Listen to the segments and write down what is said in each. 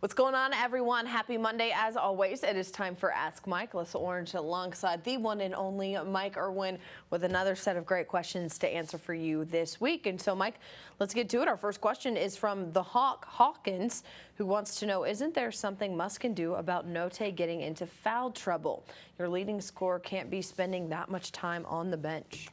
What's going on, everyone? Happy Monday. As always, it is time for Ask Mike. Alyssa Orange alongside the one and only Mike Irwin with another set of great questions to answer for you this week. And so, Mike, let's get to it. Our first question is from the Hawkins, who wants to know, isn't there something Muss can do about Notae getting into foul trouble? Your leading scorer can't be spending that much time on the bench.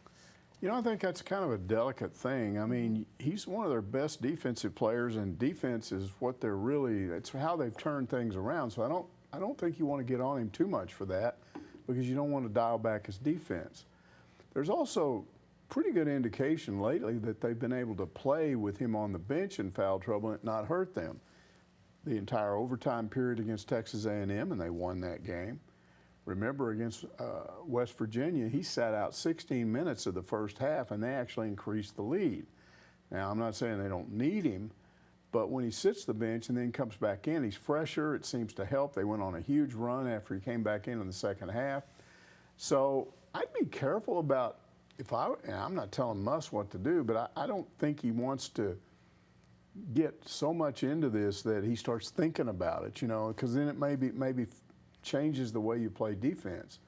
You know, I think that's kind of a delicate thing. I mean, he's one of their best defensive players, and defense is what they're really, it's how they've turned things around. So I don't think you want to get on him too much for that, because you don't want to dial back his defense. There's also pretty good indication lately that they've been able to play with him on the bench in foul trouble and not hurt them. The entire overtime period against Texas A&M, and they won that game. Remember, against West Virginia, he sat out 16 minutes of the first half, and they actually increased the lead. Now, I'm not saying they don't need him, but when he sits the bench and then comes back in, he's fresher. It seems to help. They went on a huge run after he came back in the second half. So I'd be careful about, and I'm not telling Muss what to do, but I don't think he wants to get so much into this that he starts thinking about it, you know, because then it maybe changes the way you play defense.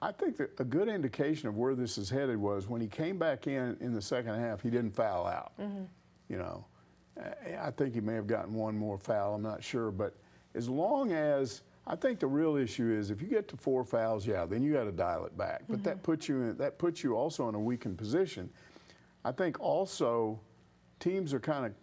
I think that a good indication of where this is headed was when he came back in the second half, he didn't foul out. You know, I think he may have gotten one more foul, I'm not sure, but as long as, I think the real issue is if you get to 4 fouls, yeah, then you got to dial it back. But that puts you also in a weakened position. I think also teams are kind of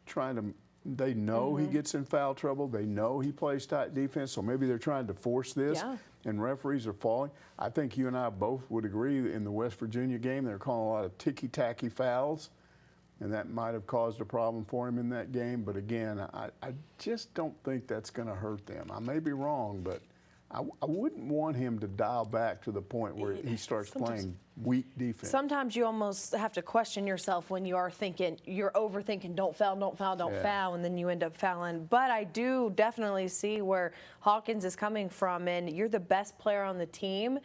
trying to, they know he gets in foul trouble. They know he plays tight defense, so maybe they're trying to force this, and referees are falling. I think you and I both would agree in the West Virginia game, they're calling a lot of ticky-tacky fouls, and that might have caused a problem for him in that game. But again, I just don't think that's going to hurt them. I may be wrong, but I wouldn't want him to dial back to the point where he starts playing weak defense. Sometimes you almost have to question yourself when you are thinking, you're overthinking, don't foul, don't foul, don't foul, and then you end up fouling. But I do definitely see where Hawkins is coming from, and you're the best player on the team.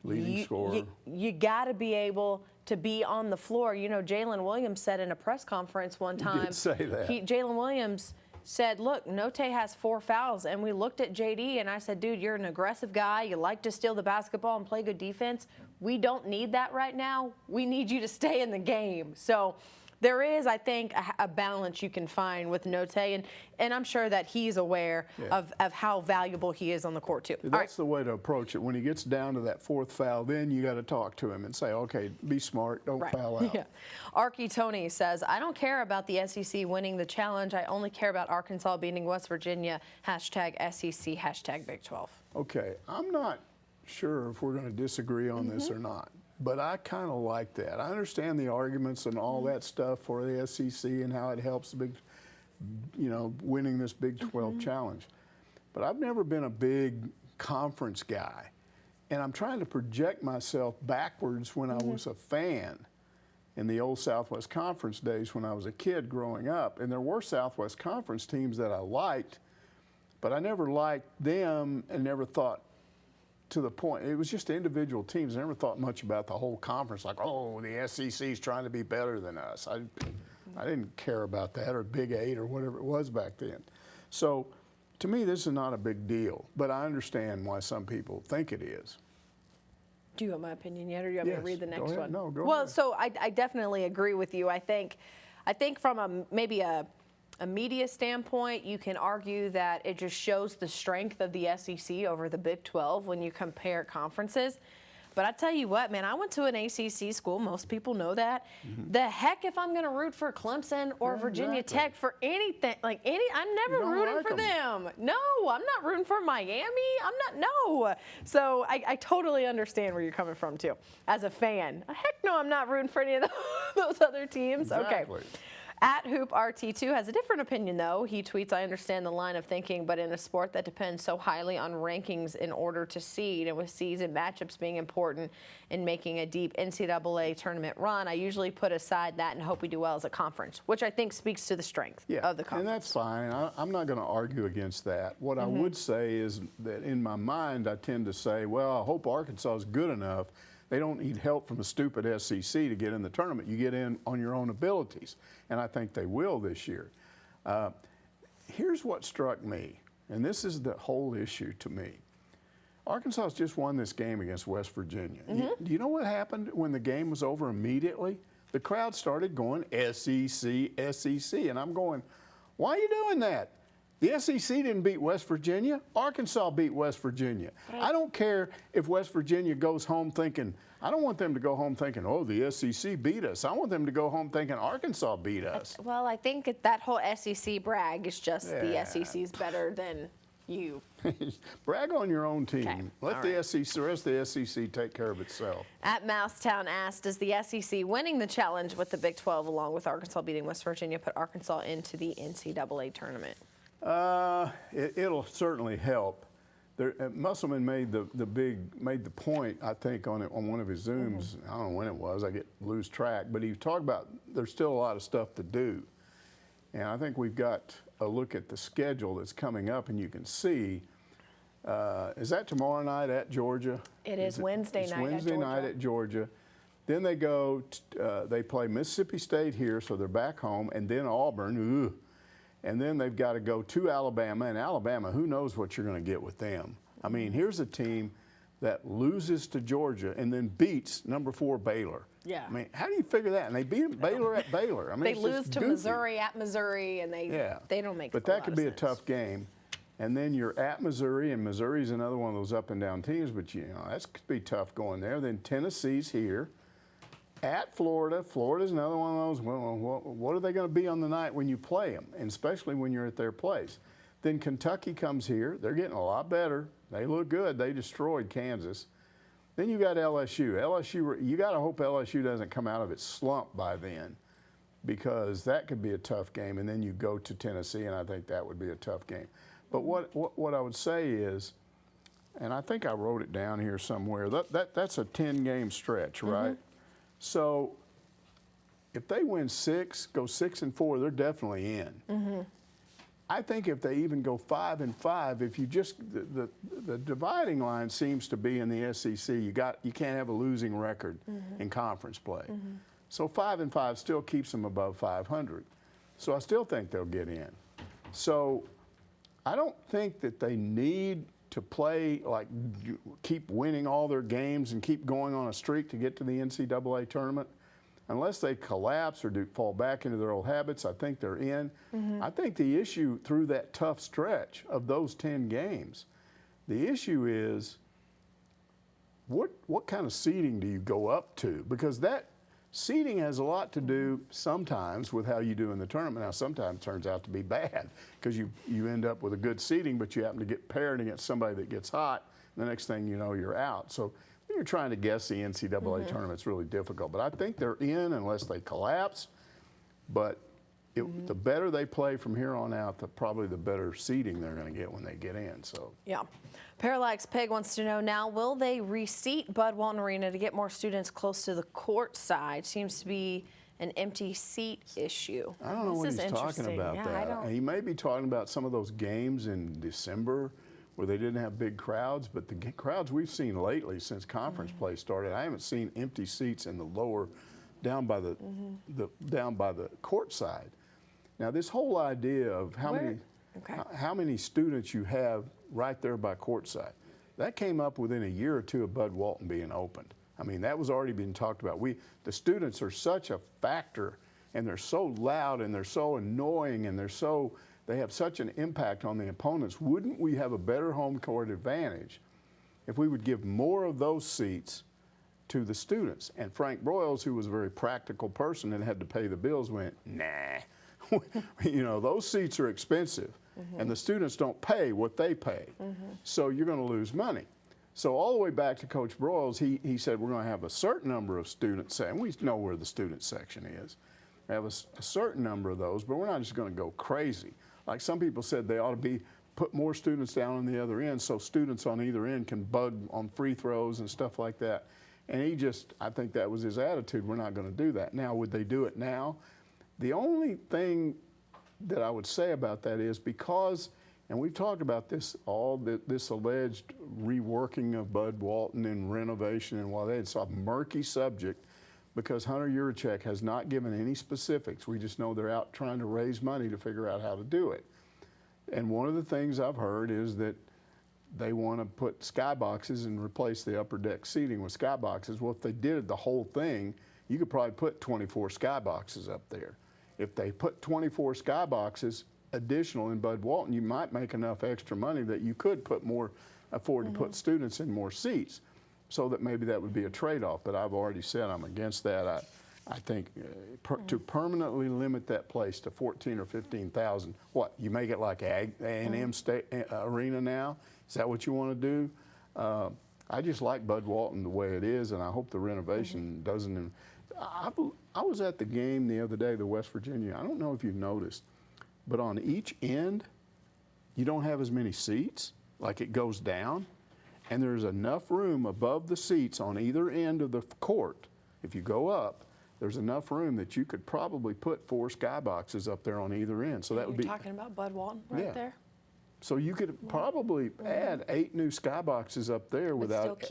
Leading scorer. You got to be able to be on the floor. You know, Jalen Williams said in a press conference one time. He did say that. Jalen Williams said, look, Notae has 4 fouls, and we looked at JD, and I said, dude, you're an aggressive guy. You like to steal the basketball and play good defense. We don't need that right now. We need you to stay in the game. So there is, I think, a balance you can find with Notae, and I'm sure that he's aware of how valuable he is on the court, too. That's the way to approach it. When he gets down to that 4th foul, then you got to talk to him and say, okay, be smart, don't foul out. Arky Tony says, I don't care about the SEC winning the challenge. I only care about Arkansas beating West Virginia. #SEC, #Big 12. Okay, I'm not sure if we're going to disagree on this or not. But I kind of like that. I understand the arguments and all that stuff for the SEC and how it helps the big, you know, winning this Big 12 challenge. But I've never been a big conference guy. And I'm trying to project myself backwards when I was a fan in the old Southwest Conference days when I was a kid growing up. And there were Southwest Conference teams that I liked, but I never liked them and never thought, to the point, it was just individual teams. I never thought much about the whole conference, like, oh, the SEC is trying to be better than us. I didn't care about that, or Big 8 or whatever it was back then. So to me, this is not a big deal, but I understand why some people think it is. Do you want my opinion yet, or do you want me to read the next one? No, go ahead. Well, so I definitely agree with you. I think from maybe a media standpoint, you can argue that it just shows the strength of the SEC over the Big 12 when you compare conferences. But I tell you what, man, I went to an ACC school. Most people know that. The heck if I'm going to root for Clemson or Virginia Tech for anything, I'm never rooting for them. No, I'm not rooting for Miami. No. So I totally understand where you're coming from, too, as a fan. Heck no, I'm not rooting for any of those other teams. Exactly. Okay. At HoopRT2 has a different opinion, though. He tweets, I understand the line of thinking, but in a sport that depends so highly on rankings in order to seed, and with season matchups being important in making a deep NCAA tournament run, I usually put aside that and hope we do well as a conference, which I think speaks to the strength of the conference. And that's fine. I'm not going to argue against that. What I would say is that in my mind, I tend to say, well, I hope Arkansas is good enough. They don't need help from a stupid SEC to get in the tournament. You get in on your own abilities, and I think they will this year. here's what struck me, and this is the whole issue to me. Arkansas just won this game against West Virginia. Do you know what happened when the game was over immediately? The crowd started going, SEC, SEC. And I'm going, why are you doing that? The SEC didn't beat West Virginia. Arkansas beat West Virginia. I don't care if West Virginia goes home thinking, I don't want them to go home thinking, oh, the SEC beat us. I want them to go home thinking Arkansas beat us. Well, I think that whole SEC brag is just the SEC's better than you. Brag on your own team. Okay. Let the rest of the SEC take care of itself. At Mousetown asked, does the SEC winning the challenge with the Big 12 along with Arkansas beating West Virginia put Arkansas into the NCAA tournament? It'll certainly help. Musselman made the point, I think, on one of his Zooms. I don't know when it was. I lose track. But he talked about there's still a lot of stuff to do, and I think we've got a look at the schedule that's coming up, and you can see. Is that tomorrow night at Georgia? It is Wednesday night. Wednesday night at Georgia. Then they go. They play Mississippi State here, so they're back home, and then Auburn. Ugh. And then they've got to go to Alabama. And Alabama, who knows what you're going to get with them? I mean, here's a team that loses to Georgia and then beats number 4 Baylor. Yeah. I mean, how do you figure that? And they beat Baylor at Baylor. I mean, they it's lose just to goofy. Missouri at Missouri, and they don't make. But that could be a tough game. And then you're at Missouri, and Missouri's another one of those up and down teams. But you know, that could be tough going there. Then Tennessee's here. At Florida. Florida's another one of those, well, what are they going to be on the night when you play them, and especially when you're at their place? Then Kentucky comes here. They're getting a lot better. They look good. They destroyed Kansas. Then you got LSU. LSU, you got to hope LSU doesn't come out of its slump by then, because that could be a tough game. And then you go to Tennessee, and I think that would be a tough game. But what I would say is, and I think I wrote it down here somewhere, that's a 10-game stretch, right? So if they win 6, go 6-4, they're definitely in. I think if they even go 5-5, if you just the dividing line seems to be in the SEC. You can't have a losing record in conference play. So 5-5 still keeps them above 500. So I still think they'll get in. So I don't think that they need to play, like, keep winning all their games and keep going on a streak to get to the NCAA tournament. Unless they collapse or fall back into their old habits, I think they're in. I think the issue through that tough stretch of those 10 games, the issue is what kind of seeding do you go up to? Because that seeding has a lot to do sometimes with how you do in the tournament. Now, sometimes it turns out to be bad because you end up with a good seeding, but you happen to get paired against somebody that gets hot. And the next thing you know, you're out. So when you're trying to guess the NCAA tournament, it's really difficult. But I think they're in unless they collapse. But the better they play from here on out, probably the better seeding they're going to get when they get in. So yeah. Parallax Pig wants to know now, will they reseat Bud Walton Arena to get more students close to the court side? Seems to be an empty seat issue. I don't know what he's talking about that. He may be talking about some of those games in December where they didn't have big crowds, but the crowds we've seen lately since conference play started, I haven't seen empty seats in the lower, down by the court side. Now, this whole idea of how many students you have right there by courtside, that came up within a year or two of Bud Walton being opened. I mean, that was already being talked about. The students are such a factor, and they're so loud, and they're so annoying, and they have such an impact on the opponents. Wouldn't we have a better home court advantage if we would give more of those seats to the students? And Frank Broyles, who was a very practical person and had to pay the bills, went, nah. You know, those seats are expensive, and the students don't pay what they pay. So you're going to lose money. So all the way back to Coach Broyles, he said we're going to have a certain number of students, and we know where the student section is. We have a certain number of those, but we're not just going to go crazy. Like some people said, they ought to put more students down on the other end so students on either end can bug on free throws and stuff like that. And I think that was his attitude. We're not going to do that. Now, would they do it now? The only thing that I would say about that is because, and we've talked about this, this alleged reworking of Bud Walton and renovation and while it's a murky subject because Hunter Yurachek has not given any specifics. We just know they're out trying to raise money to figure out how to do it. And one of the things I've heard is that they want to put skyboxes and replace the upper deck seating with skyboxes. Well, if they did the whole thing, you could probably put 24 skyboxes up there. If they put 24 skyboxes additional in Bud Walton, you might make enough extra money that you could afford to put students in more seats, so that maybe that would be a trade-off. But I've already said I'm against that. I think to permanently limit that place to 14 or 15,000, what, you make it like A&M State Arena now? Is that what you want to do? I just like Bud Walton the way it is, and I hope the renovation doesn't. I was at the game the other day, the West Virginia. I don't know if you've noticed, but on each end, you don't have as many seats, like it goes down, and there's enough room above the seats on either end of the court. If you go up, there's enough room that you could probably put 4 skyboxes up there on either end. So that would be. You're talking about Bud Walton right there? So you could probably add 8 new skyboxes up there without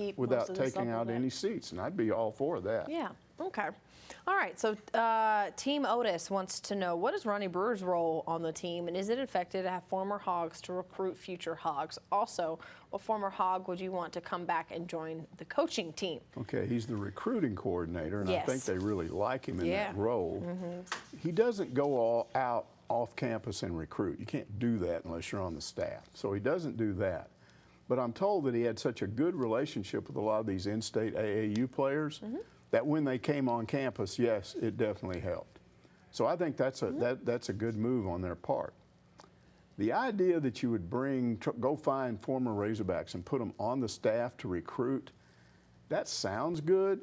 taking out any seats, and I'd be all for that. Yeah. Okay. All right. So Team Otis wants to know, what is Ronny Brewer's role on the team, and is it effective to have former Hogs to recruit future Hogs? Also, what former Hog would you want to come back and join the coaching team? Okay, he's the recruiting coordinator, and I think they really like him in that role. He doesn't go all out off campus and recruit. You can't do that unless you're on the staff. So he doesn't do that. But I'm told that he had such a good relationship with a lot of these in-state AAU players that when they came on campus, yes, it definitely helped. So I think that's a good move on their part. The idea that you would go find former Razorbacks and put them on the staff to recruit, that sounds good,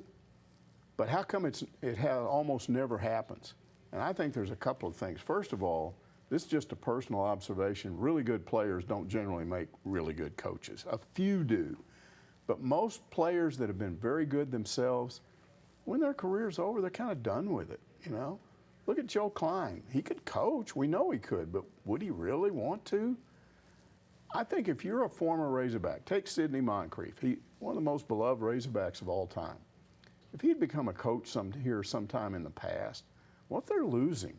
but how come it almost never happens? And I think there's a couple of things. First of all, this is just a personal observation. Really good players don't generally make really good coaches. A few do. But most players that have been very good themselves, when their career's over, they're kind of done with it, you know? Look at Joe Klein. He could coach. We know he could, but would he really want to? I think if you're a former Razorback, take Sidney Moncrief, one of the most beloved Razorbacks of all time. If he'd become a coach sometime in the past, what if they're losing?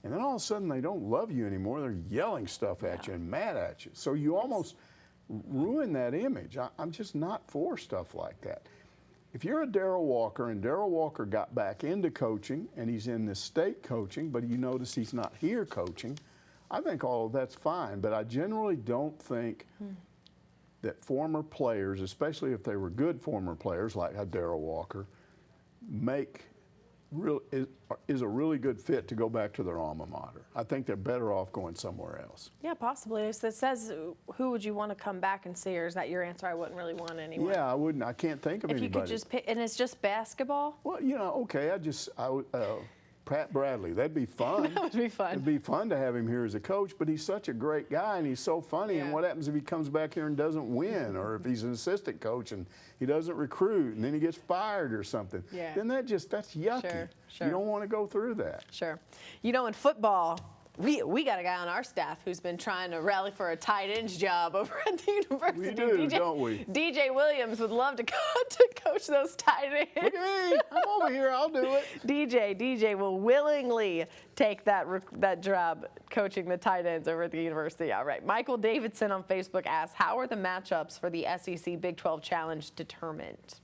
And then all of a sudden they don't love you anymore. They're yelling stuff at you and mad at you. So you almost ruin that image. I'm just not for stuff like that. If you're a Darrell Walker, and Darrell Walker got back into coaching, and he's in this state coaching, but you notice he's not here coaching, I think all of that's fine. But I generally don't think that former players, especially if they were good former players like Darrell Walker, is a really good fit to go back to their alma mater. I think they're better off going somewhere else. Yeah, possibly. So it says, who would you want to come back and see, or is that your answer? I wouldn't really want anyone. Yeah, I wouldn't. I can't think of anybody. If you could just pick, and it's just basketball? Well, you know, okay, I would, Pat Bradley, that'd be fun. That would be fun. It'd be fun to have him here as a coach, but he's such a great guy and he's so funny. And what happens if he comes back here and doesn't win, or if he's an assistant coach and he doesn't recruit and then he gets fired or something? Yeah. Then that's yucky. Sure. You don't want to go through that. Sure. You know, in football, we got a guy on our staff who's been trying to rally for a tight ends job over at the university. We do, don't we? DJ Williams would love to coach those tight ends. Look at me. I'm over here. I'll do it. DJ will willingly take that job coaching the tight ends over at the university. All right. Michael Davidson on Facebook asks, how are the matchups for the SEC Big 12 Challenge determined?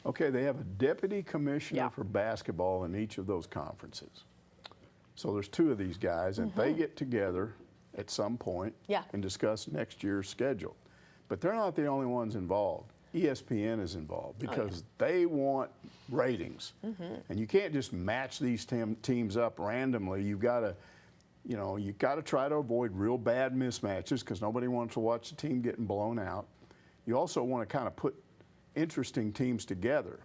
Okay, they have a deputy commissioner for basketball in each of those conferences. So there's 2 of these guys, and they get together at some point and discuss next year's schedule. But they're not the only ones involved. ESPN is involved because they want ratings. And you can't just match these teams up randomly. You've got to try to avoid real bad mismatches because nobody wants to watch the team getting blown out. You also want to kind of put interesting teams together.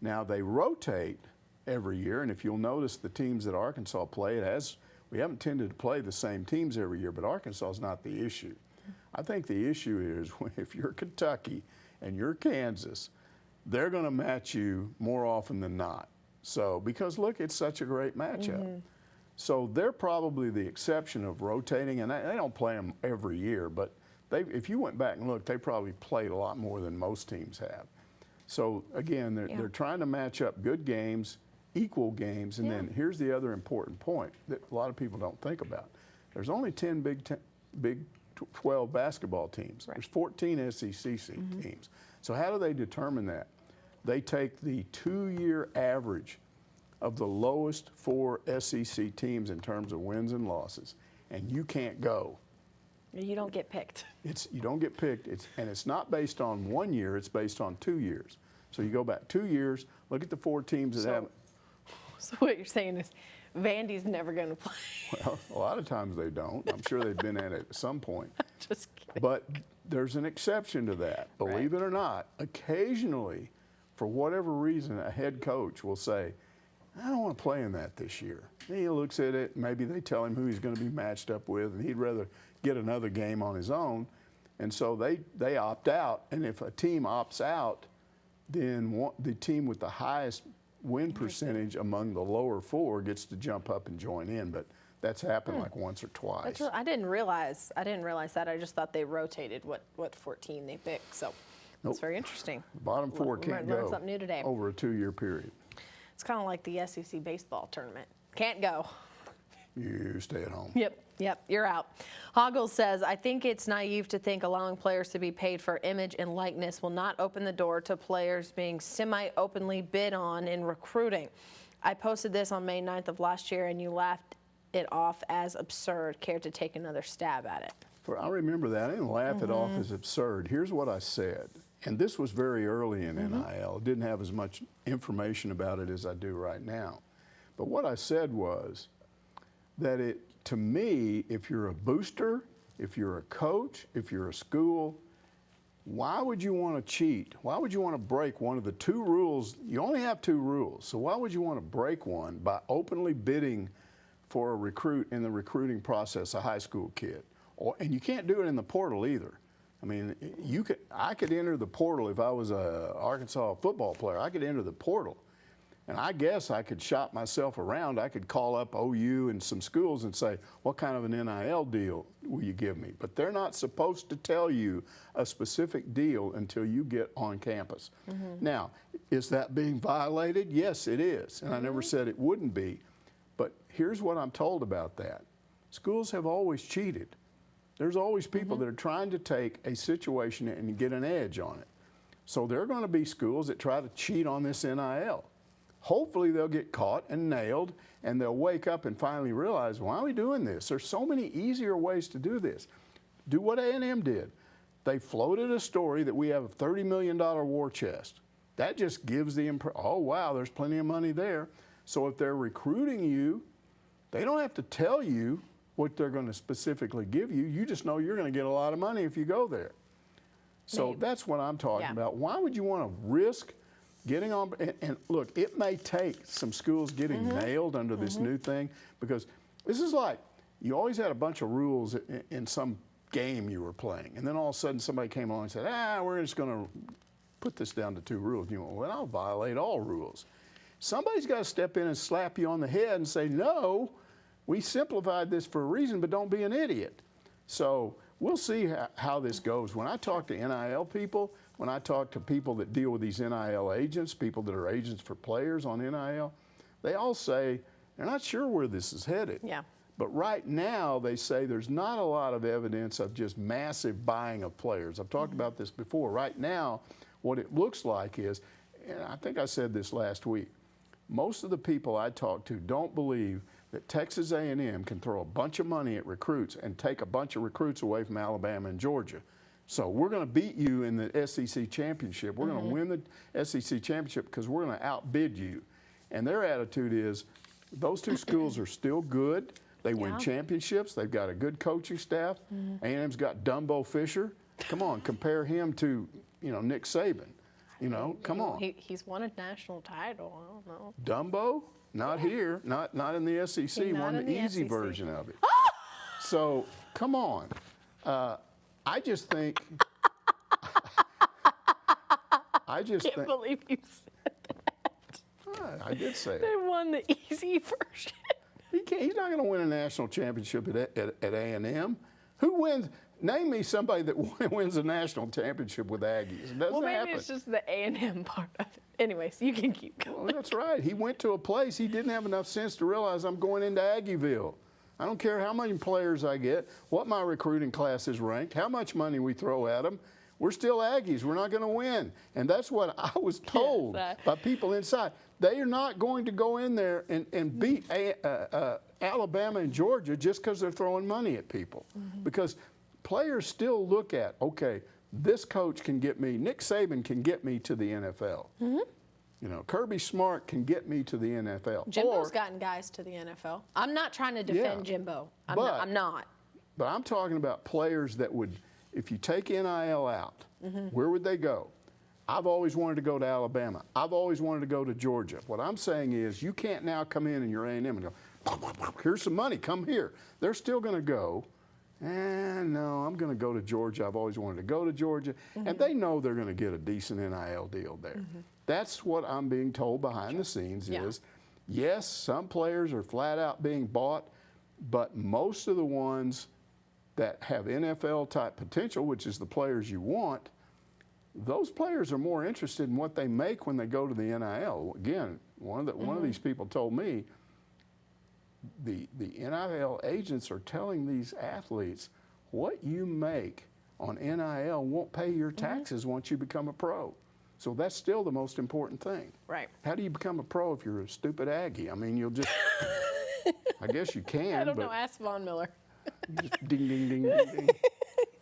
Now they rotate every year, and if you'll notice the teams that Arkansas play, we haven't tended to play the same teams every year, but Arkansas is not the issue. I think the issue is if you're Kentucky and you're Kansas, they're going to match you more often than not. So, because look, it's such a great matchup. So they're probably the exception of rotating, and they don't play them every year, but if you went back and looked, they probably played a lot more than most teams have. So again, they're trying to match up good games, equal games, and then here's the other important point that a lot of people don't think about. There's only 10 Big 12 basketball teams. Right. There's 14 SEC teams. So how do they determine that? They take the 2-year average of the lowest 4 SEC teams in terms of wins and losses, and you can't go. You don't get picked. You don't get picked, and it's not based on 1 year, it's based on 2 years. So you go back 2 years, look at the 4 teams that have. So what you're saying is Vandy's never going to play. Well, a lot of times they don't. I'm sure they've been at it at some point. Just kidding. But there's an exception to that. Believe it or not, occasionally, for whatever reason, a head coach will say, I don't want to play in that this year. And he looks at it, maybe they tell him who he's going to be matched up with, and he'd rather get another game on his own. And so they opt out. And if a team opts out, then the team with the highest win percentage among the lower 4 gets to jump up and join in. But that's happened like once or twice. I didn't realize that. I just thought they rotated what 14 they picked. So that's very interesting. Bottom 4 can't learned go something new today. over a 2-year period. It's kind of like the SEC baseball tournament. Can't go. You stay at home. Yep, you're out. Hoggles says, I think it's naive to think allowing players to be paid for image and likeness will not open the door to players being semi-openly bid on in recruiting. I posted this on May 9th of last year, and you laughed it off as absurd. Care to take another stab at it? I remember that. I didn't laugh it off as absurd. Here's what I said, and this was very early in NIL. Didn't have as much information about it as I do right now. But what I said was that to me, if you're a booster, if you're a coach, if you're a school, why would you want to cheat? Why would you want to break one of the 2 rules? You only have 2 rules, so why would you want to break one by openly bidding for a recruit in the recruiting process, a high school kid? And you can't do it in the portal either. I mean, I could enter the portal if I was a Arkansas football player. I could enter the portal. And I guess I could shop myself around. I could call up OU and some schools and say, what kind of an NIL deal will you give me? But they're not supposed to tell you a specific deal until you get on campus. Now, is that being violated? Yes, it is. And I never said it wouldn't be. But here's what I'm told about that. Schools have always cheated. There's always people that are trying to take a situation and get an edge on it. So there are going to be schools that try to cheat on this NIL. Hopefully they'll get caught and nailed, and they'll wake up and finally realize, why are we doing this? There's so many easier ways to do this. Do what A&M did. They floated a story that we have a $30 million war chest. That just gives the impression, oh, wow, there's plenty of money there. So if they're recruiting you, they don't have to tell you what they're going to specifically give you. You just know you're going to get a lot of money if you go there. So that's what I'm talking about. Why would you want to risk getting on? And look, it may take some schools getting nailed under this new thing, because this is like, you always had a bunch of rules in some game you were playing. And then all of a sudden somebody came along and said, we're just going to put this down to 2 rules. And you went, well, I'll violate all rules. Somebody's got to step in and slap you on the head and say, no, we simplified this for a reason, but don't be an idiot. So we'll see how this goes. When I talk to NIL people, when I talk to people that deal with these NIL agents, people that are agents for players on NIL, they all say they're not sure where this is headed. Yeah. But right now, they say there's not a lot of evidence of just massive buying of players. I've talked about this before. Right now, what it looks like is, and I think I said this last week, most of the people I talk to don't believe that Texas A&M can throw a bunch of money at recruits and take a bunch of recruits away from Alabama and Georgia. So we're going to beat you in the SEC championship. We're going to win the SEC championship because we're going to outbid you. And their attitude is, those 2 schools are still good. They win championships. They've got a good coaching staff. A&M's got Dumbo Fisher. Come on, compare him to, Nick Saban. Come on. He's won a national title. I don't know. Dumbo? Not here. Not in the SEC. Won the easy version of it. So, come on. I just think. I can't believe you said that. I did say it. They won the easy version. He's not going to win a national championship at A&M. Who wins? Name me somebody that wins a national championship with Aggies. It doesn't happen. It's just the A&M part of it. Anyways, you can keep going. Well, that's right. He went to a place he didn't have enough sense to realize, I'm going into Aggieville. I don't care how many players I get, what my recruiting class is ranked, how much money we throw at them. We're still Aggies. We're not going to win. And that's what I was told by people inside. They are not going to go in there and beat Alabama and Georgia just because they're throwing money at people. Because players still look at, okay, this coach can get me, Nick Saban can get me to the NFL. You know, Kirby Smart can get me to the NFL. Jimbo's gotten guys to the NFL. I'm not trying to defend Jimbo. I'm not. But I'm talking about players that would, if you take NIL out, where would they go? I've always wanted to go to Alabama. I've always wanted to go to Georgia. What I'm saying is you can't now come in your A&M and go, here's some money, come here. They're still going to go, and no, I'm going to go to Georgia. I've always wanted to go to Georgia. And they know they're going to get a decent NIL deal there. That's what I'm being told behind the scenes is, yes, some players are flat out being bought, but most of the ones that have NFL type potential, which is the players you want, those players are more interested in what they make when they go to the NIL. Again, one of these people told me the NIL agents are telling these athletes what you make on NIL won't pay your taxes once you become a pro. So that's still the most important thing. Right. How do you become a pro if you're a stupid Aggie? I mean, you'll just, I guess you can. I don't know, ask Von Miller. Just ding, ding, ding, ding, ding.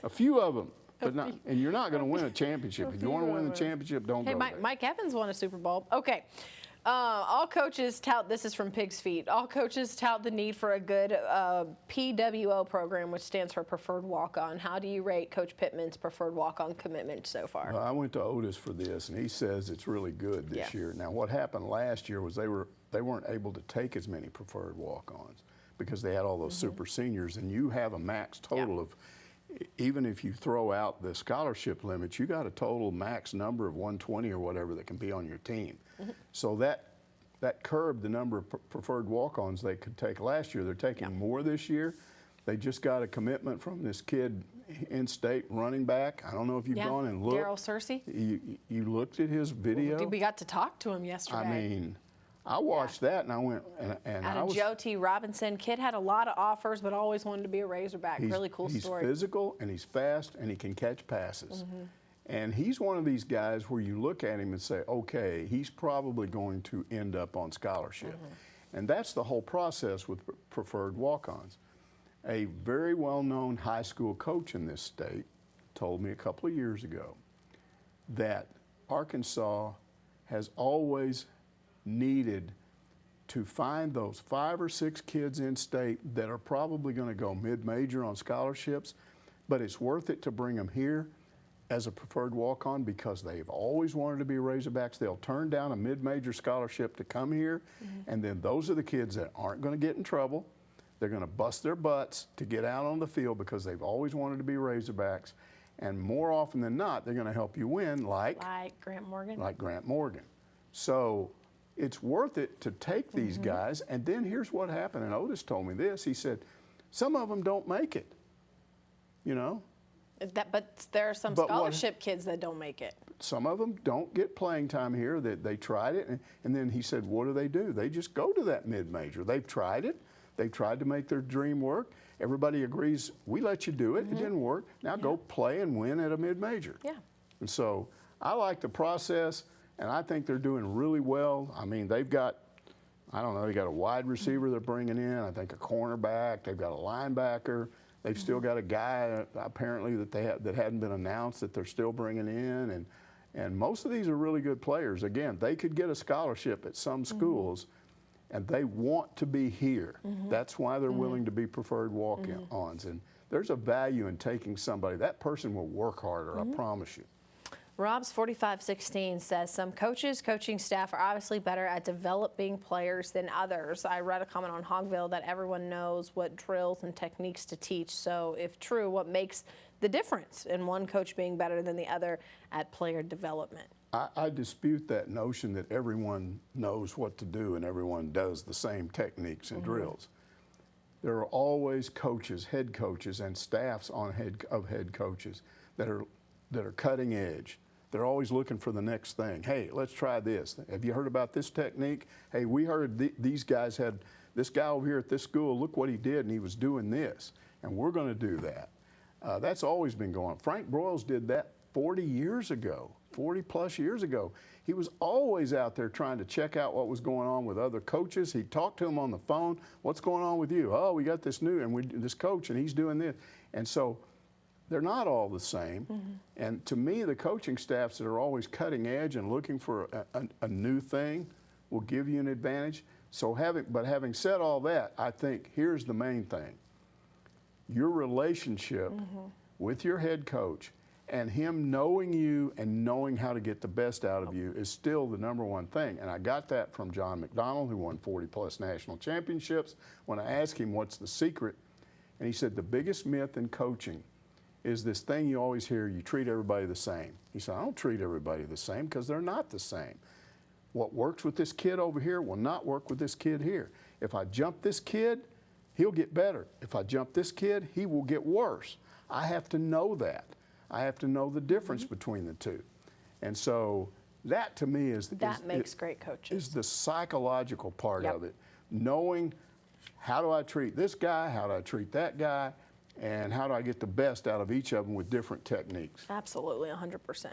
A few of them. But not, and you're not going to win a championship. If you want to win the championship, don't go there. Mike Evans won a Super Bowl. Okay. All coaches tout, this is from Pig's Feet, all coaches tout the need for a good PWO program, which stands for Preferred Walk-On. How do you rate Coach Pittman's Preferred Walk-On commitment so far? Well, I went to Otis for this, and he says it's really good this year. Now, what happened last year was they weren't able to take as many Preferred Walk-Ons because they had all those super seniors, and you have a max total of, even if you throw out the scholarship limits, you got a total max number of 120 or whatever that can be on your team. So that curbed the number of preferred walk-ons they could take last year. They're taking more this year. They just got a commitment from this kid, in-state running back. I don't know if you've gone and looked. Darryl Searcy. You looked at his video? We got to talk to him yesterday. I mean, I watched that and I went, and I was. Joe T. Robinson. Kid had a lot of offers, but always wanted to be a Razorback. Really cool story. He's physical and he's fast and he can catch passes. And he's one of these guys where you look at him and say, okay, he's probably going to end up on scholarship. And that's the whole process with preferred walk-ons. A very well-known high school coach in this state told me a couple of years ago that Arkansas has always needed to find those 5 or 6 kids in state that are probably going to go mid-major on scholarships, but it's worth it to bring them here as a preferred walk-on because they've always wanted to be Razorbacks. They'll turn down a mid-major scholarship to come here, and then those are the kids that aren't going to get in trouble. They're going to bust their butts to get out on the field because they've always wanted to be Razorbacks, and more often than not, they're going to help you win like Grant Morgan. Like Grant Morgan. So it's worth it to take these guys, and then here's what happened, and Otis told me this. He said, some of them don't make it, you know. But there are some scholarship kids that don't make it. Some of them don't get playing time here. They tried it, and then he said, what do? They just go to that mid-major. They've tried it. They've tried to make their dream work. Everybody agrees, we let you do it. It didn't work. Now go play and win at a mid-major. Yeah. And so I like the process, and I think they're doing really well. I mean, they've got, I don't know, they got a wide receiver they're bringing in, I think a cornerback. They've got a linebacker. They've still got a guy apparently that hadn't been announced that they're still bringing in, and most of these are really good players. Again, they could get a scholarship at some schools, and they want to be here. That's why they're willing to be preferred walk-ons. And there's a value in taking somebody. That person will work harder, I promise you. Rob's 4516 says some coaches, coaching staff are obviously better at developing players than others. I read a comment on Hogville that everyone knows what drills and techniques to teach. So if true, what makes the difference in one coach being better than the other at player development? I dispute that notion that everyone knows what to do and everyone does the same techniques and drills. There are always coaches, head coaches, and staffs of head coaches that are cutting edge. They're always looking for the next thing. Hey, let's try this. Have you heard about this technique? Hey, we heard these guys had this guy over here at this school, look what he did, and he was doing this, and we're going to do that. That's always been going on. Frank Broyles did that 40 years ago, 40 plus years ago. He was always out there trying to check out what was going on with other coaches. He'd talk to them on the phone. What's going on with you? Oh, we got this new, and this coach, and he's doing this. And so they're not all the same. And to me, the coaching staffs that are always cutting edge and looking for a new thing will give you an advantage. So having said all that, I think here's the main thing. Your relationship with your head coach and him knowing you and knowing how to get the best out of you is still the number one thing. And I got that from John McDonald, who won 40-plus national championships. When I asked him what's the secret, and he said the biggest myth in coaching is this thing you always hear, you treat everybody the same. He said, I don't treat everybody the same because they're not the same. What works with this kid over here will not work with this kid here. If I jump this kid, he'll get better. If I jump this kid, he will get worse. I have to know that. I have to know the difference between the two. And so that to me is makes great coaches. Is the psychological part of it. Knowing how do I treat this guy, how do I treat that guy, and how do I get the best out of each of them with different techniques. Absolutely, 100%.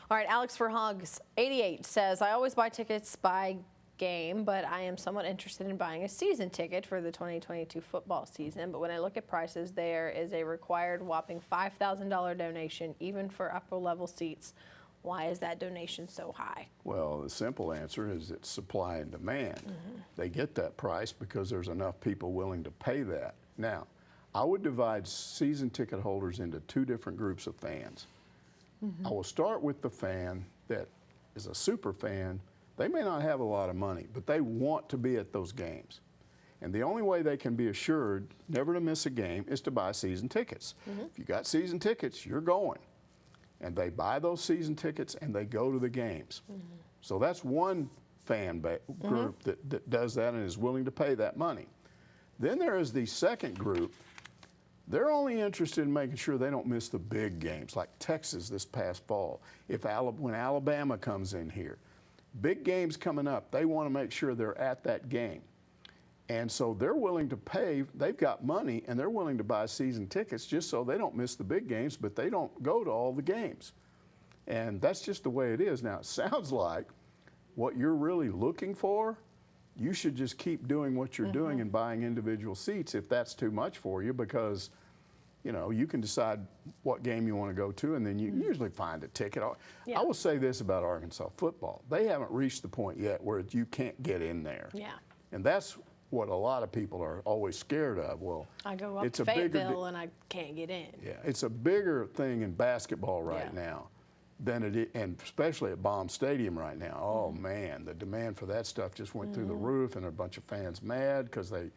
All right, Alex Verhogs, 88, says, I always buy tickets by game, but I am somewhat interested in buying a season ticket for the 2022 football season. But when I look at prices, there is a required whopping $5,000 donation, even for upper-level seats. Why is that donation so high? Well, the simple answer is it's supply and demand. They get that price because there's enough people willing to pay that. Now, I would divide season ticket holders into two different groups of fans. I will start with the fan that is a super fan. They may not have a lot of money, but they want to be at those games. And the only way they can be assured never to miss a game is to buy season tickets. If you got season tickets, you're going. And they buy those season tickets and they go to the games. So that's one fan group that does that and is willing to pay that money. Then there is the second group. They're only interested in making sure they don't miss the big games, like Texas this past fall. When Alabama comes in here, big games coming up, they want to make sure they're at that game. And so they're willing to pay, they've got money, and they're willing to buy season tickets just so they don't miss the big games, but they don't go to all the games. And that's just the way it is. Now, it sounds like what you're really looking for, you should just keep doing what you're doing and buying individual seats if that's too much for you, because you know, you can decide what game you want to go to, and then you usually find a ticket. I will say this about Arkansas football. They haven't reached the point yet where you can't get in there. And that's what a lot of people are always scared of. Well, I go up to Fayetteville and I can't get in. It's a bigger thing in basketball right now than it is, and especially at Baum Stadium right now. Oh man, the demand for that stuff just went through the roof, and a bunch of fans mad because their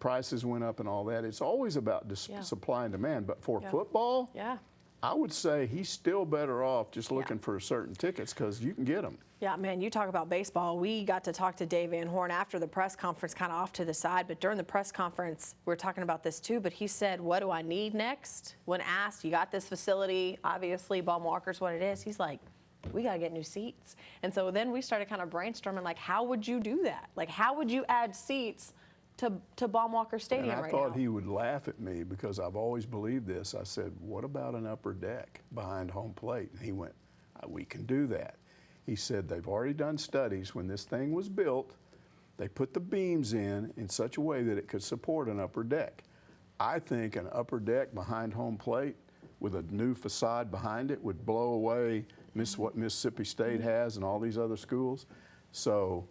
prices went up and all that. It's always about supply and demand. But for football, I would say he's still better off just looking for certain tickets because you can get them. Yeah, man, you talk about baseball. We got to talk to Dave Van Horn after the press conference, kind of off to the side, but during the press conference, we were talking about this too, but he said, what do I need next? When asked, you got this facility, obviously, Ball Walker's what it is. He's like, we got to get new seats. And so then we started kind of brainstorming, like, how would you do that? Like, how would you add seats to Baum Walker Stadium right now? I thought he would laugh at me because I've always believed this. I said, what about an upper deck behind home plate? And he went, we can do that. He said they've already done studies. When this thing was built, they put the beams in such a way that it could support an upper deck. I think an upper deck behind home plate with a new facade behind it would blow away what Mississippi State has and all these other schools. So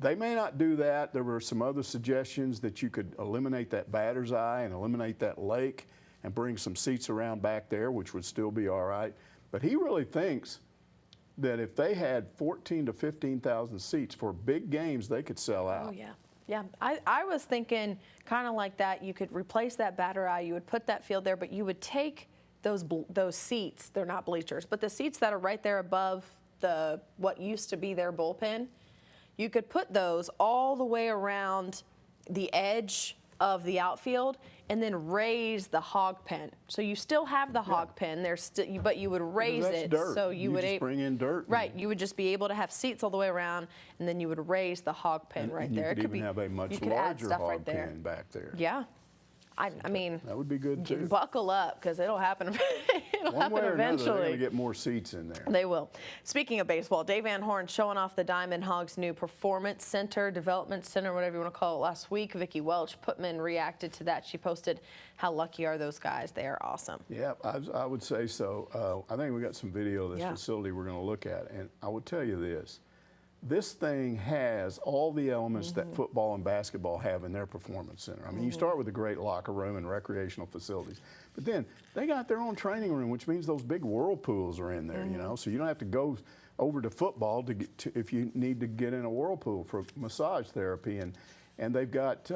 they may not do that. There were some other suggestions that you could eliminate that batter's eye and eliminate that lake and bring some seats around back there, which would still be all right. But he really thinks that if they had 14,000 to 15,000 seats for big games, they could sell out. Oh, yeah. Yeah, I was thinking kind of like that. You could replace that batter eye. You would put that field there, but you would take those seats. They're not bleachers, but the seats that are right there above what used to be their bullpen, you could put those all the way around the edge of the outfield and then raise the hog pen. So you still have the hog pen there, but you would raise that's it. dirt. So you would just bring in dirt. Right, you would just be able to have seats all the way around, and then you would raise the hog pen right and there. You could even have a much larger hog there. pen back there. Yeah. I mean, that would be good too. Buckle up, because it'll happen. It'll happen One way or eventually. another, they're going to get more seats in there. They will. Speaking of baseball, Dave Van Horn showing off the Diamond Hogs' new Performance Center, Development Center, whatever you want to call it, last week. Vicki Welch Putman reacted to that. She posted, "How lucky are those guys? They are awesome." Yeah, I would say so. I think we got some video of this facility we're going to look at, and I would tell you this. This thing has all the elements that football and basketball have in their performance center. I mean, you start with a great locker room and recreational facilities, but then they got their own training room, which means those big whirlpools are in there, you know, so you don't have to go over to football to get to, if you need to get in a whirlpool for massage therapy, and they've got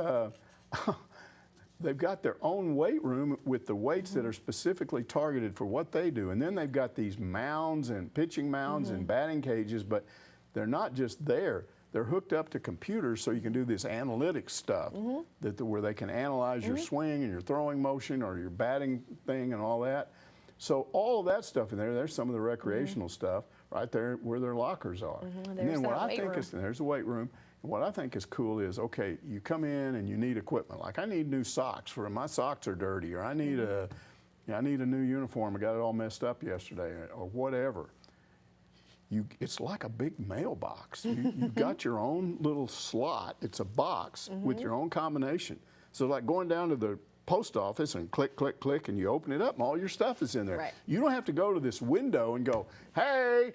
they've got their own weight room with the weights that are specifically targeted for what they do, and then they've got these mounds and pitching mounds and batting cages, but they're not just there. They're hooked up to computers so you can do this analytics stuff where they can analyze your swing and your throwing motion or your batting thing and all that. So all of that stuff in there, there's some of the recreational stuff right there where their lockers are. And then what I think is, there's a weight room. And what I think is cool is, okay, you come in and you need equipment. Like I need new socks for my socks are dirty, or I need I need a new uniform. I got it all messed up yesterday, or whatever. It's like a big mailbox. You've got your own little slot. It's a box with your own combination. So like going down to the post office and click, click, click, and you open it up and all your stuff is in there. Right. You don't have to go to this window and go, hey,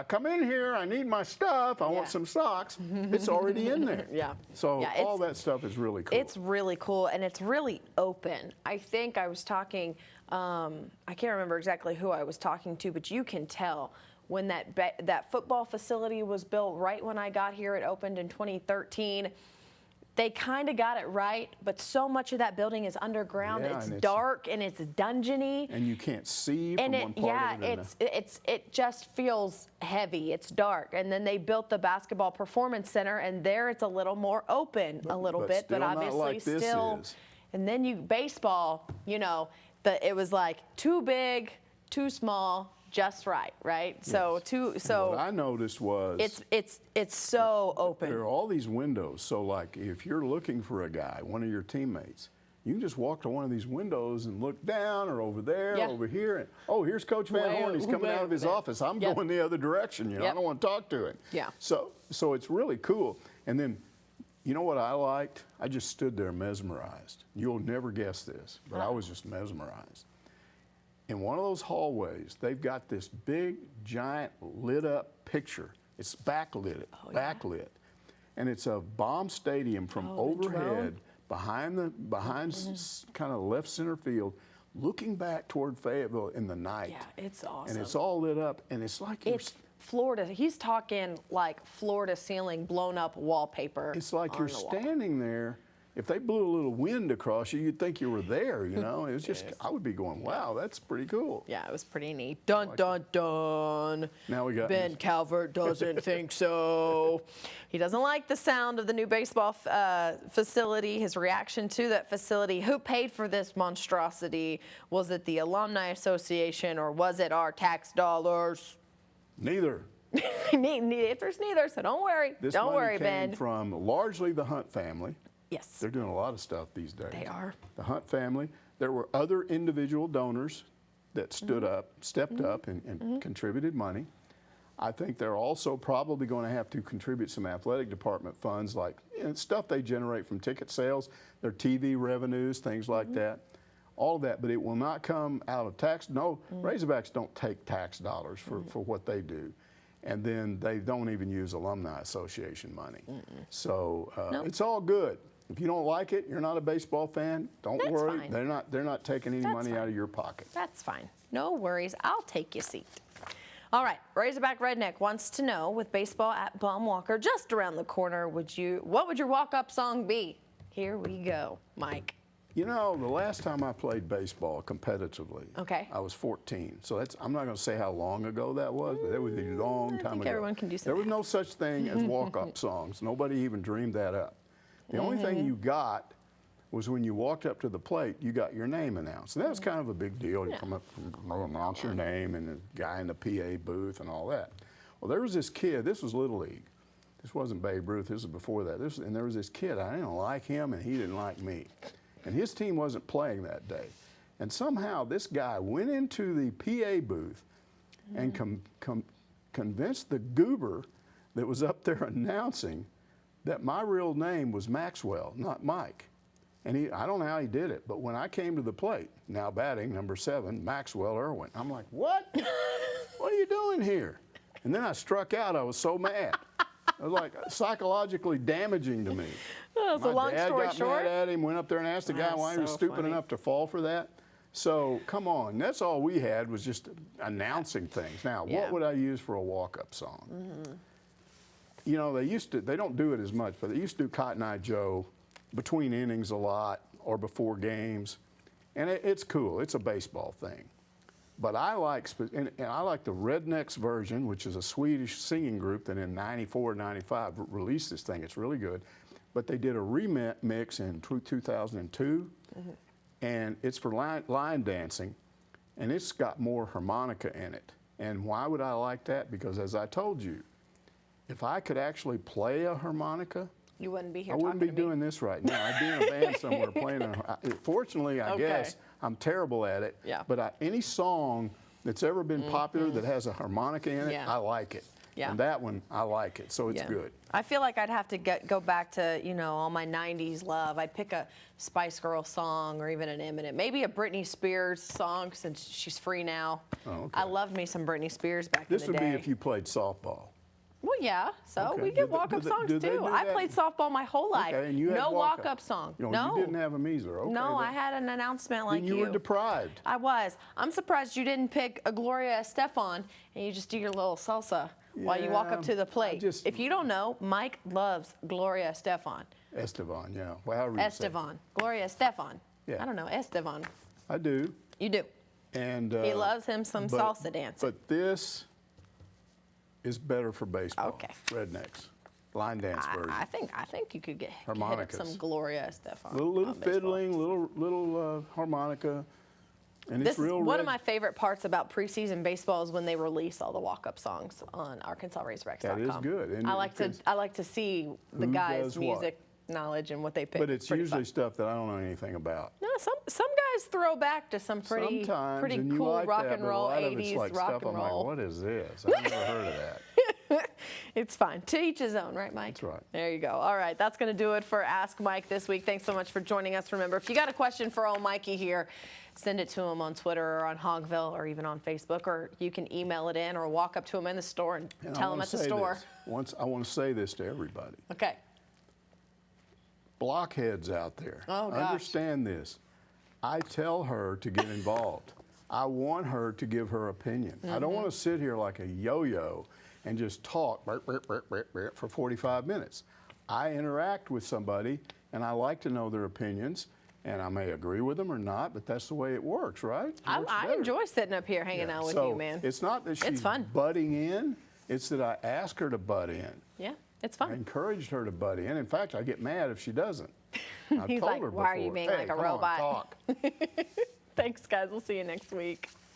come in here, I need my stuff, I want some socks. It's already in there. So all that stuff is really cool. It's really cool, and it's really open. I think I was talking, I can't remember exactly who I was talking to, but you can tell when that football facility was built right when I got here. It opened in 2013. They kind of got it right, but so much of that building is underground. It's dark and it's dungeony. And you can't see from one part of it. It just feels heavy. It's dark. And then they built the basketball performance center, and there it's a little more open a little bit, but obviously not like still. This is. And then baseball, you know, it was like too big, too small, just right, right? Yes. So what I noticed was it's so open. There are all these windows. So like if you're looking for a guy, one of your teammates, you can just walk to one of these windows and look down or over there, over here, and oh, here's Coach Van Horn. He's coming out of his office. I'm going the other direction. You know, I don't want to talk to him. So it's really cool. And then, you know what I liked? I just stood there mesmerized. You'll never guess this, but I was just mesmerized. In one of those hallways, they've got this big, giant, lit-up picture. It's backlit, and it's a bomb stadium from overhead behind kind of left center field, looking back toward Fayetteville in the night. Yeah, it's awesome. And it's all lit up, and it's like it's Florida. He's talking like floor to ceiling, blown up wallpaper. It's like you're standing there. If they blew a little wind across you, you'd think you were there, you know? It was just, I would be going, wow, that's pretty cool. Yeah, it was pretty neat. Dun, dun, dun. Now we got Ben Calvert doesn't think so. He doesn't like the sound of the new baseball facility. His reaction to that facility, who paid for this monstrosity? Was it the Alumni Association, or was it our tax dollars? Neither. There's neither, so don't worry. Don't worry, Ben. This money came from largely the Hunt family. Yes. They're doing a lot of stuff these days. They are. The Hunt family. There were other individual donors that stepped up and contributed money. I think they're also probably going to have to contribute some athletic department funds, like stuff they generate from ticket sales, their TV revenues, things like that. All of that, but it will not come out of tax. No, Razorbacks don't take tax dollars for what they do. And then they don't even use Alumni Association money. So it's all good. If you don't like it, you're not a baseball fan, don't worry. Fine. They're not taking any money out of your pocket. That's fine. No worries. I'll take your seat. All right, Razorback Redneck wants to know, with baseball at Baum Walker just around the corner, what would your walk-up song be? Here we go, Mike. You know, the last time I played baseball competitively, I was 14. So I'm not going to say how long ago that was, but that was a long time ago. Everyone can do something. There was no such thing as walk-up songs. Nobody even dreamed that up. The only thing you got was when you walked up to the plate, you got your name announced. And that was kind of a big deal. You come up and announce your name and the guy in the PA booth and all that. Well, there was this kid, this was Little League. This wasn't Babe Ruth, this was before that. And there was this kid, I didn't like him and he didn't like me. And his team wasn't playing that day. And somehow this guy went into the PA booth and convinced the goober that was up there announcing that my real name was Maxwell, not Mike. And I don't know how he did it, but when I came to the plate, now batting, number 7, Maxwell Irwin, I'm like, what? What are you doing here? And then I struck out. I was so mad. It was like psychologically damaging to me. Oh, so long story got short, mad at him, went up there and asked the guy why he was stupid enough to fall for that. So come on, that's all we had was just announcing things. Now, what would I use for a walk-up song? You know, they don't do it as much, but they used to do Cotton Eye Joe between innings a lot or before games. And it's cool, it's a baseball thing. But I like the Rednecks version, which is a Swedish singing group that in 94, 95 released this thing. It's really good. But they did a remix in 2002, and it's for line dancing, and it's got more harmonica in it. And why would I like that? Because as I told you, if I could actually play a harmonica, you wouldn't be here. I wouldn't be doing this right now. I'd be in a band somewhere playing. Fortunately, I guess I'm terrible at it. Yeah. But any song that's ever been popular that has a harmonica in it, I like it. Yeah. And that one, I like it. So it's good. I feel like I'd have to go back to, you know, all my 90s love. I'd pick a Spice Girl song or even an Eminem. Maybe a Britney Spears song since she's free now. Oh, okay. I loved me some Britney Spears back in the day. This would be if you played softball. Well, yeah. So Okay. we get walk-up songs too. I played softball my whole life. Okay, and you had no walk-up. walk-up song. No, you didn't have them either. Okay, No, I had an announcement like then you were deprived. I was. I'm surprised you didn't pick a Gloria Estefan and you just do your little salsa while you walk up to the plate. If you don't know, Mike loves Gloria Estefan. Estevan, yeah. Well, however you say it. Estevan. Gloria Estefan. Yeah. I don't know. Estevan. I do. You do. And he loves him some salsa dancing. But this is better for baseball. Okay. Rednecks. Line dance version. I think you could get hit Harmonicas. some Gloria Estefan. Little fiddling, little harmonica. And This it's real one of my favorite parts about preseason baseball is when they release all the walk-up songs on ArkansasRaceRex.com. That is good. And I like to see the guys' does what? music knowledge and what they pick. But it's usually stuff that I don't know anything about. No, some guys throw back to some pretty Sometimes, and you cool like rock that, and but roll a lot of it's 80s like rock stuff and I'm roll. like, what is this? I've never heard of that. It's fine. To each his own, right, Mike? That's right. There you go. All right, that's going to do it for Ask Mike this week. Thanks so much for joining us. Remember, if you got a question for old Mikey here, send it to him on Twitter or on Hogville or even on Facebook, or you can email it in or walk up to him in the store and tell him at the store. I want to say this to everybody. Okay. Blockheads out there. Oh, gosh. Understand this. I tell her to get involved. I want her to give her opinion. I don't want to sit here like a yo-yo and just talk for 45 minutes. I interact with somebody, and I like to know their opinions, and I may agree with them or not, but that's the way it works, right? I enjoy sitting up here hanging out with you, man. It's not that she's fun. butting in, it's that I ask her to butt in. Yeah, it's I fun. encouraged her to butt in. In fact, I get mad if she doesn't. I've He's told like, her why are you before, being "Hey, like a come on, robot?" talk. Thanks, guys. We'll see you next week.